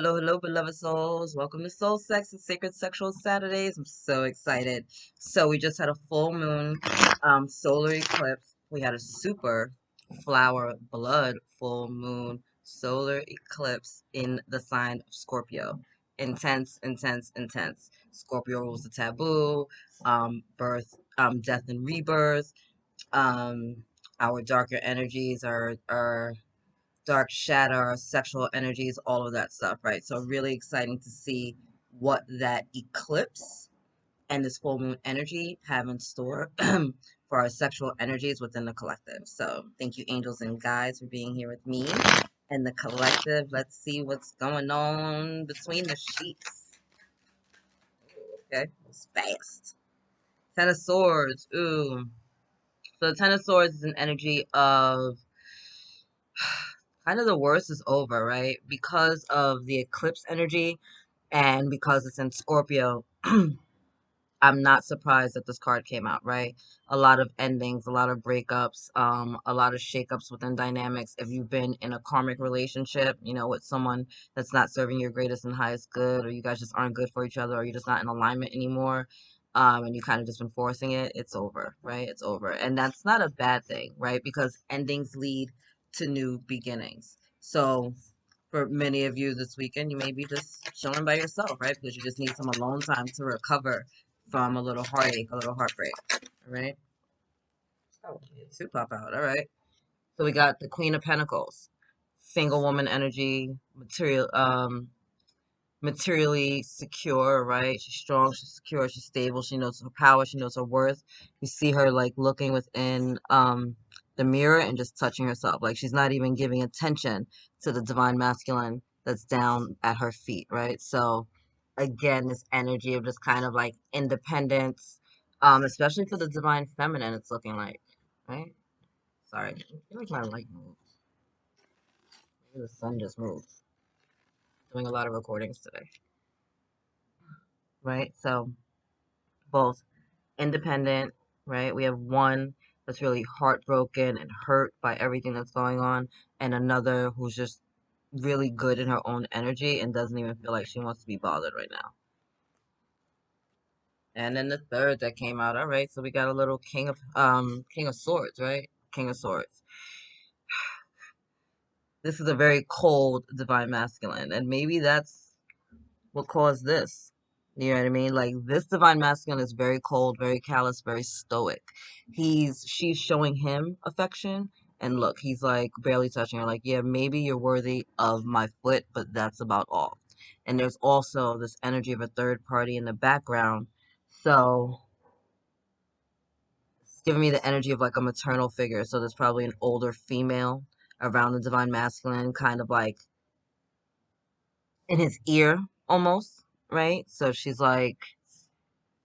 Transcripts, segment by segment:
hello, beloved souls. Welcome to Soul Sex and Sacred Sexual Saturdays. I'm so excited. So we just had a full moon solar eclipse. We had a super flower blood full moon solar eclipse in the sign of Scorpio. Intense, intense, intense. Scorpio rules the taboo, birth, death and rebirth. Um, our darker energies are dark shadow, sexual energies, all of that stuff, right? So really exciting to see what that eclipse and this full moon energy have in store for our sexual energies within the collective. So thank you, angels and guides, for being here with me and the collective. Let's see what's going on between the sheets. Okay, it's fast. Ten of Swords. Ooh. So the Ten of Swords is an energy of kind of the worst is over, right? Because of the eclipse energy and because it's in Scorpio, I'm not surprised that this card came out, right? A lot of endings, a lot of breakups, a lot of shakeups within dynamics. If you've been in a karmic relationship, with someone that's not serving your greatest and highest good, or you guys just aren't good for each other, or you're just not in alignment anymore, and you kind of just been forcing it, it's over, right? It's over. And that's not a bad thing, right? Because endings lead to new beginnings. So for many of you this weekend, you may be just chilling by yourself, right? Because you just need some alone time to recover from a little heartache, a little heartbreak. All right. Oh, two pop out. All right. So we got the Queen of Pentacles, single woman energy, materially secure, right? She's strong, she's secure, she's stable, she knows her power, she knows her worth. You see her like looking within the mirror and just touching herself. Like she's not even giving attention to the divine masculine that's down at her feet, right? So again, this energy of just kind of like independence, especially for the divine feminine, it's looking like, right? Sorry, I feel like my light moved. Maybe the sun just moved. Doing a lot of recordings today, right? So both independent, right? We have one that's really heartbroken and hurt by everything that's going on, and another who's just really good in her own energy and doesn't even feel like she wants to be bothered right now. And then the third that came out, all right, so we got a little King of Swords, right? King of Swords. This is a very cold divine masculine, and maybe that's what caused this. You know what I mean? Like this divine masculine is very cold, very callous, very stoic. She's showing him affection, and look, he's like barely touching her. Like, yeah, maybe you're worthy of my foot, but that's about all. And there's also this energy of a third party in the background. So it's giving me the energy of like a maternal figure. So there's probably an older female around the divine masculine, kind of like in his ear almost, right? So she's like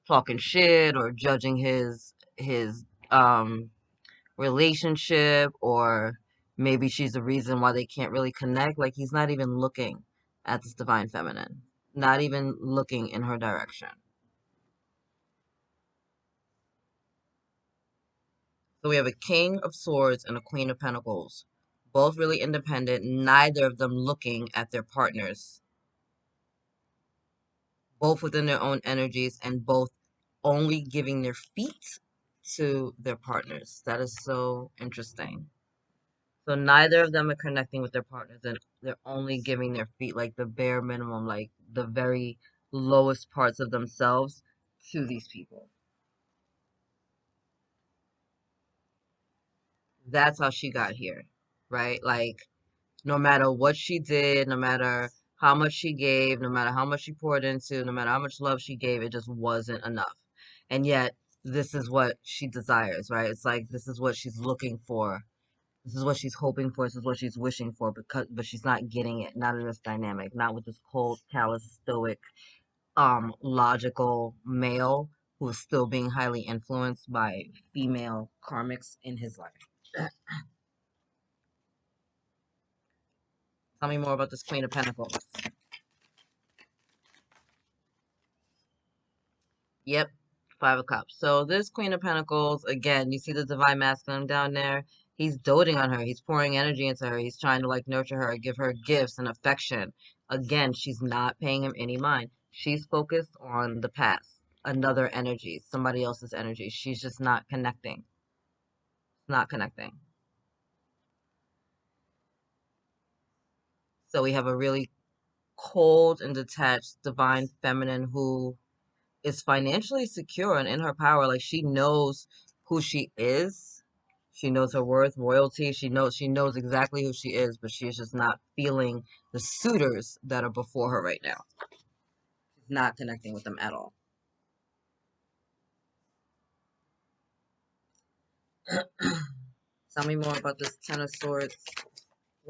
talking shit or judging his relationship, or maybe she's the reason why they can't really connect. Like he's not even looking at this divine feminine, not even looking in her direction. So we have a King of Swords and a Queen of Pentacles, both really independent, neither of them looking at their partners, both within their own energies and both only giving their feet to their partners. That is so interesting. So neither of them are connecting with their partners, and they're only giving their feet like the bare minimum, like the very lowest parts of themselves to these people. That's how she got here, right? Like no matter what she did, no matter how much she gave, no matter how much she poured into, no matter how much love she gave, it just wasn't enough. And yet, this is what she desires, right? It's like this is what she's looking for. This is what she's hoping for. This is what she's wishing for, but she's not getting it. Not in this dynamic. Not with this cold, callous, stoic, logical male who is still being highly influenced by female karmics in his life. Tell me more about this Queen of Pentacles. Yep, Five of Cups. So this Queen of Pentacles, again, you see the divine masculine down there. He's doting on her. He's pouring energy into her. He's trying to like nurture her, give her gifts and affection. Again, she's not paying him any mind. She's focused on the past, another energy, somebody else's energy. She's just not connecting. Not connecting. So we have a really cold and detached divine feminine who is financially secure and in her power. Like she knows who she is. She knows her worth, royalty. She knows exactly who she is, but she's just not feeling the suitors that are before her right now. She's not connecting with them at all. Tell me more about this Ten of Swords.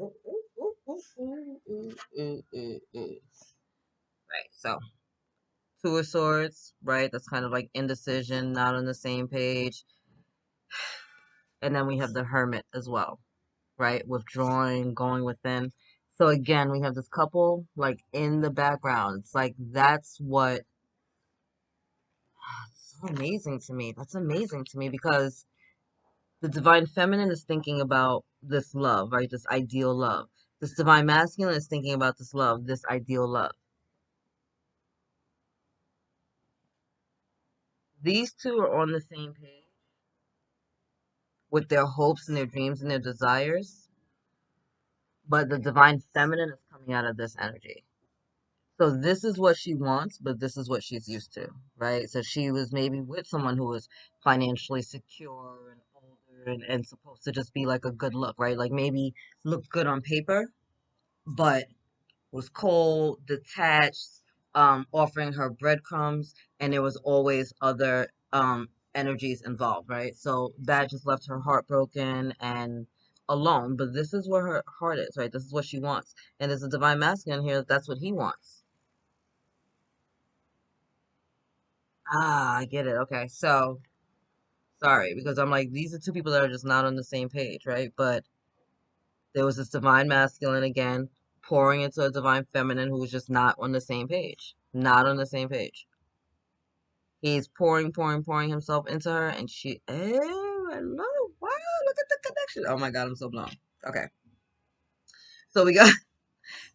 Ooh, ooh, ooh, ooh, ooh, ooh, ooh, ooh. Right, so Two of Swords, right? That's kind of like indecision, not on the same page. And then we have the Hermit as well, right? Withdrawing, going within. So again, we have this couple like in the background. It's like that's what so amazing to me. That's amazing to me because the divine feminine is thinking about this love, right? This ideal love. This divine masculine is thinking about this love, this ideal love. These two are on the same page with their hopes and their dreams and their desires, but the divine feminine is coming out of this energy. So this is what she wants, but this is what she's used to, right? So she was maybe with someone who was financially secure and older and supposed to just be like a good look, right? Like maybe look good on paper, but was cold, detached, offering her breadcrumbs, and there was always other energies involved, right? So that just left her heartbroken and alone. But this is where her heart is, right? This is what she wants. And there's a divine masculine here, that's what he wants. Ah, I get it. Okay. So sorry, because I'm like, these are two people that are just not on the same page, right? But there was this divine masculine again pouring into a divine feminine who was just not on the same page. Not on the same page. He's pouring, pouring, pouring himself into her, and she, oh, I love it. Wow, look at the connection. Oh my God, I'm so blown. Okay. So we got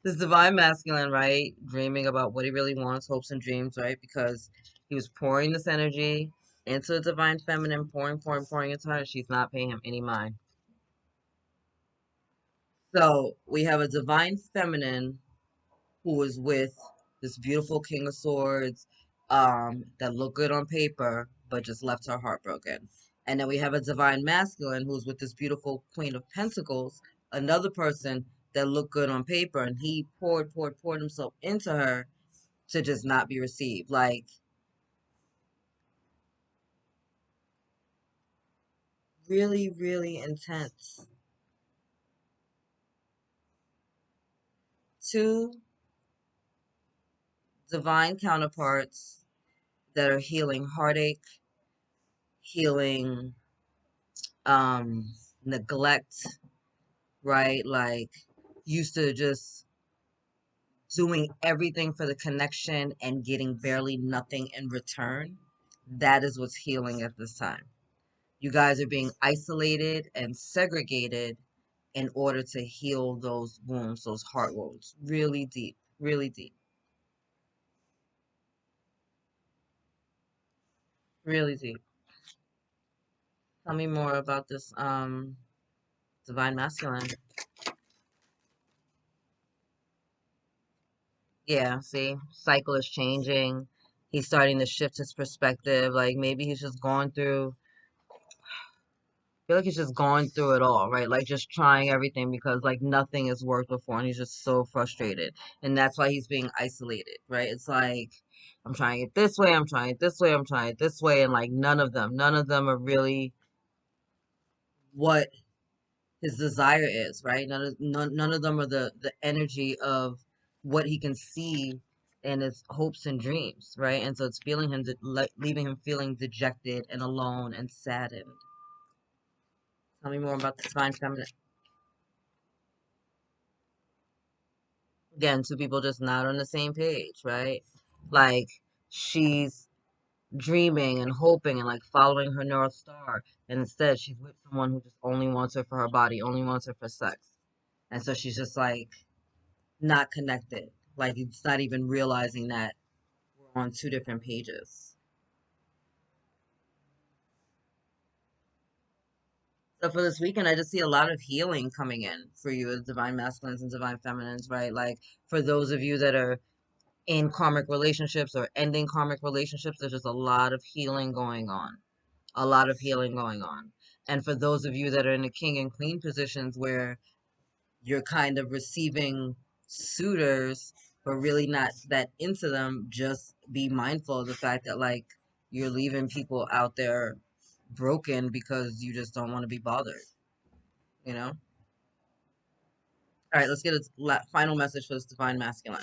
this divine masculine, right? Dreaming about what he really wants, hopes and dreams, right? Because he was pouring this energy into the divine feminine, pouring, pouring, pouring into her, and she's not paying him any mind. So we have a divine feminine who was with this beautiful King of Swords, that looked good on paper, but just left her heartbroken. And then we have a divine masculine who's with this beautiful Queen of Pentacles, another person that looked good on paper, and he poured, poured, poured himself into her to just not be received. Like, really, really intense. Two divine counterparts that are healing heartache, healing neglect, right? Like used to just doing everything for the connection and getting barely nothing in return. That is what's healing at this time. You guys are being isolated and segregated in order to heal those wounds, those heart wounds. Really deep, really deep, really deep. Tell me more about this divine masculine. Yeah, see, cycle is changing. He's starting to shift his perspective. Like maybe he's just going through feel like he's just going through it all, right? Like just trying everything because like nothing has worked before and he's just so frustrated. And that's why he's being isolated, right? It's like I'm trying it this way, I'm trying it this way, I'm trying it this way, and like none of them are really what his desire is, right? None of them are the energy of what he can see in his hopes and dreams, right? And so it's feeling him like leaving him feeling dejected and alone and saddened. Tell me more about the divine feminine. Again, two people just not on the same page, right? Like she's dreaming and hoping and like following her North Star, and instead she's with someone who just only wants her body, only wants her for sex, and so she's just like not connected. Like it's not even realizing that we're on two different pages. So for this weekend, I just see a lot of healing coming in for you as divine masculines and divine feminines, right? Like for those of you that are in karmic relationships or ending karmic relationships, there's just a lot of healing going on. A lot of healing going on. And for those of you that are in the king and queen positions where you're kind of receiving suitors but really not that into them, just be mindful of the fact that like you're leaving people out there broken because you just don't want to be bothered, you know? All right, let's get a final message for this divine masculine.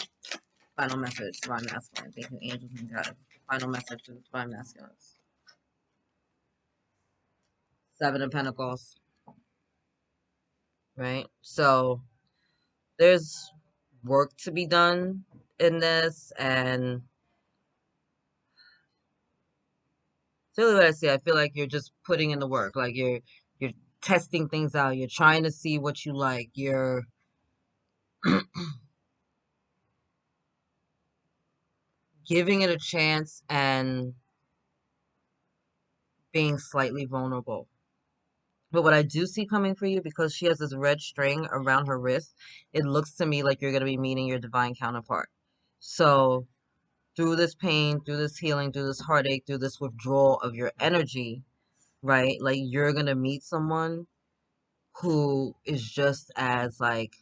Final message, divine masculine. Thank you, angels and guides. Final message for the divine masculines. Seven of Pentacles, right? So there's work to be done in this, and it's really what I see. I feel like you're just putting in the work, like you're testing things out. You're trying to see what you like. You're giving it a chance and being slightly vulnerable. But what I do see coming for you, because she has this red string around her wrist, it looks to me like you're going to be meeting your divine counterpart. So through this pain, through this healing, through this heartache, through this withdrawal of your energy, right? Like you're going to meet someone who is just as like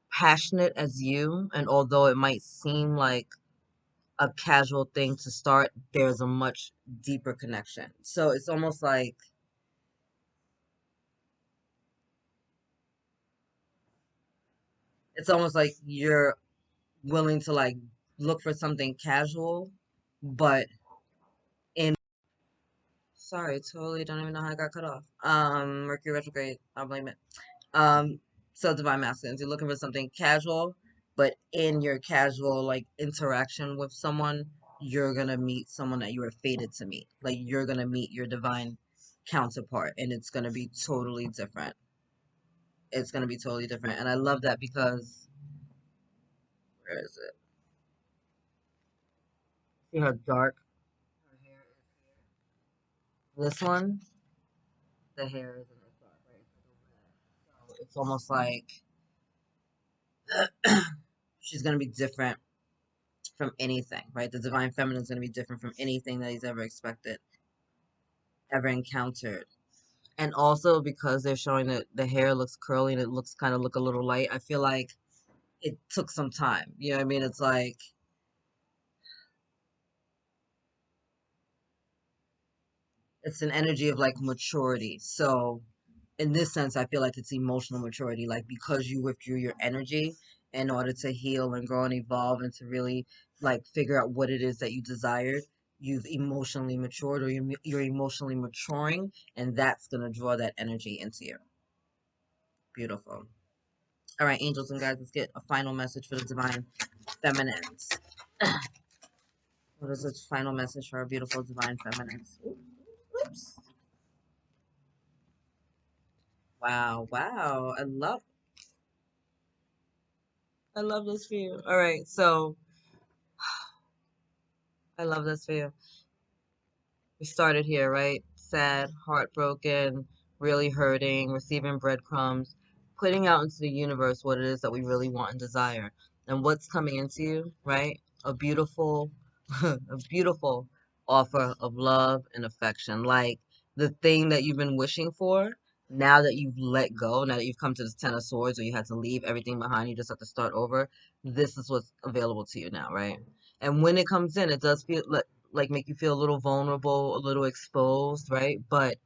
passionate as you. And although it might seem like a casual thing to start, there's a much deeper connection. So it's almost like you're willing to like look for something casual, but in sorry, totally don't even know how I got cut off. Mercury retrograde, I'll blame it. Um, so divine masculines, you're looking for something casual, but in your casual like interaction with someone, you're gonna meet someone that you were fated to meet. Like you're gonna meet your divine counterpart, and it's gonna be totally different. It's gonna be totally different, and I love that because where is it? See how dark her hair is here. This one, the hair isn't as dark, right? It's like a red. So it's almost like she's gonna be different from anything, right? The divine feminine is going to be different from anything that he's ever expected, ever encountered. And also because they're showing that the hair looks curly and it looks kind of look a little light, I feel like it took some time. You know what I mean? It's like it's an energy of like maturity. So in this sense, I feel like it's emotional maturity, like because you withdrew your energy in order to heal and grow and evolve and to really like figure out what it is that you desired. You've emotionally matured, or you're emotionally maturing, and that's gonna draw that energy into you. Beautiful. All right, angels and guys, let's get a final message for the divine feminines. What is this final message for our beautiful divine feminines? Oops. Wow, wow. I love this for you. All right, so I love this for you. We started here, right? Sad, heartbroken, really hurting, receiving breadcrumbs, putting out into the universe what it is that we really want and desire. And what's coming into you, right? A beautiful, a beautiful offer of love and affection. Like the thing that you've been wishing for, now that you've let go, now that you've come to this Ten of Swords, or you had to leave everything behind, you just have to start over. This is what's available to you now, right? And when it comes in, it does feel like make you feel a little vulnerable, a little exposed, right? But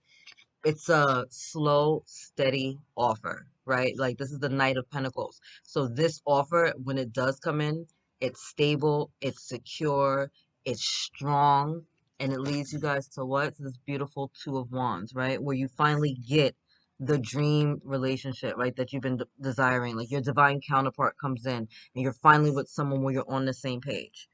it's a slow, steady offer, right? Like this is the Knight of Pentacles. So this offer, when it does come in, it's stable, it's secure, it's strong, and it leads you guys to what? To this beautiful Two of Wands, right? Where you finally get the dream relationship, right? That you've been desiring. Like your divine counterpart comes in, and you're finally with someone where you're on the same page,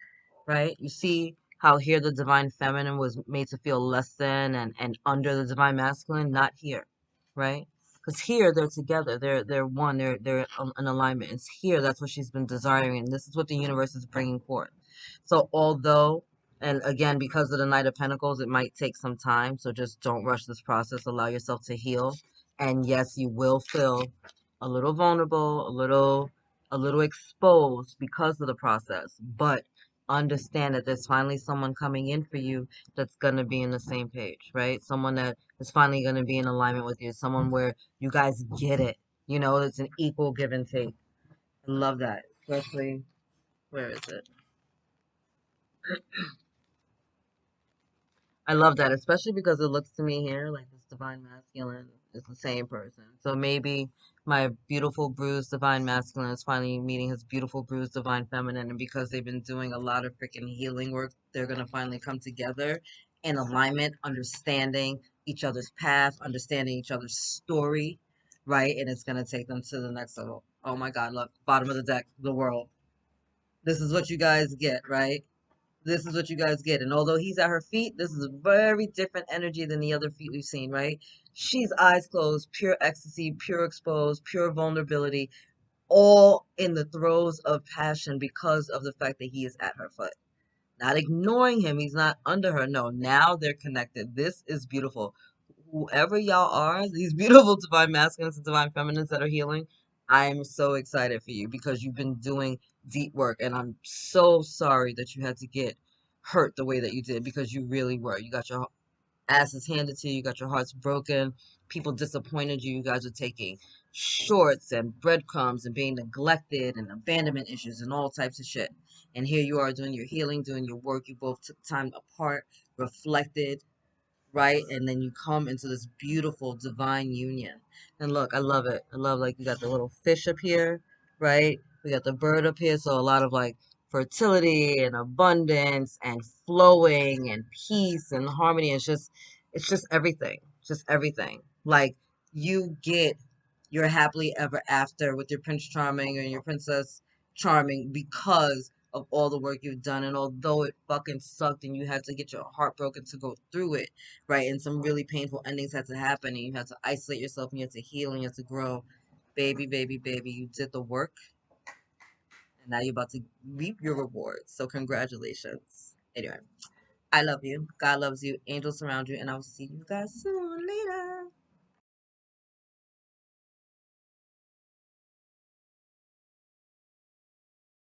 right? You see how here the divine feminine was made to feel less than and under the divine masculine, not here, right? Because here they're together, they're one, they're in alignment. It's here that's what she's been desiring, and this is what the universe is bringing forth. So although, and again, because of the Knight of Pentacles, it might take some time. So just don't rush this process. Allow yourself to heal. And yes, you will feel a little vulnerable, a little exposed because of the process. But understand that there's finally someone coming in for you that's gonna be in the same page, right? Someone that is finally gonna be in alignment with you. Someone where you guys get it. You know, it's an equal give and take. I love that. Especially, where is it? I love that, especially because it looks to me here like this divine masculine is the same person. So maybe my beautiful bruised divine masculine is finally meeting his beautiful bruised divine feminine, and because they've been doing a lot of freaking healing work, they're gonna finally come together in alignment, understanding each other's path, understanding each other's story, right? And it's gonna take them to the next level. Oh my God, look, bottom of the deck, the world. This is what you guys get, right? This is what you guys get. And although he's at her feet, this is a very different energy than the other feet we've seen, right? She's eyes closed, pure ecstasy, pure exposed, pure vulnerability, all in the throes of passion because of the fact that he is at her foot. Not ignoring him, he's not under her. No, now they're connected. This is beautiful. Whoever y'all are, these beautiful divine masculines and divine feminines that are healing, I am so excited for you because you've been doing deep work. And I'm so sorry that you had to get hurt the way that you did because you really were. You got your asses handed to you, you got your hearts broken, people disappointed you, you guys are taking shorts and breadcrumbs and being neglected and abandonment issues and all types of shit. And here you are doing your healing, doing your work. You both took time apart, reflected, right? And then you come into this beautiful divine union. And look, I love it. I love like you got the little fish up here, right? We got the bird up here, so a lot of like fertility and abundance and flowing and peace and harmony. It's just everything. Just everything. Like you get your happily ever after with your Prince Charming and your Princess Charming because of all the work you've done. And although it fucking sucked and you had to get your heart broken to go through it, right? And some really painful endings had to happen, and you had to isolate yourself, and you had to heal, and you had to grow. Baby, baby, baby, you did the work, and now you're about to reap your rewards. So congratulations. Anyway, I love you. God loves you. Angels surround you, and I'll see you guys soon. Later.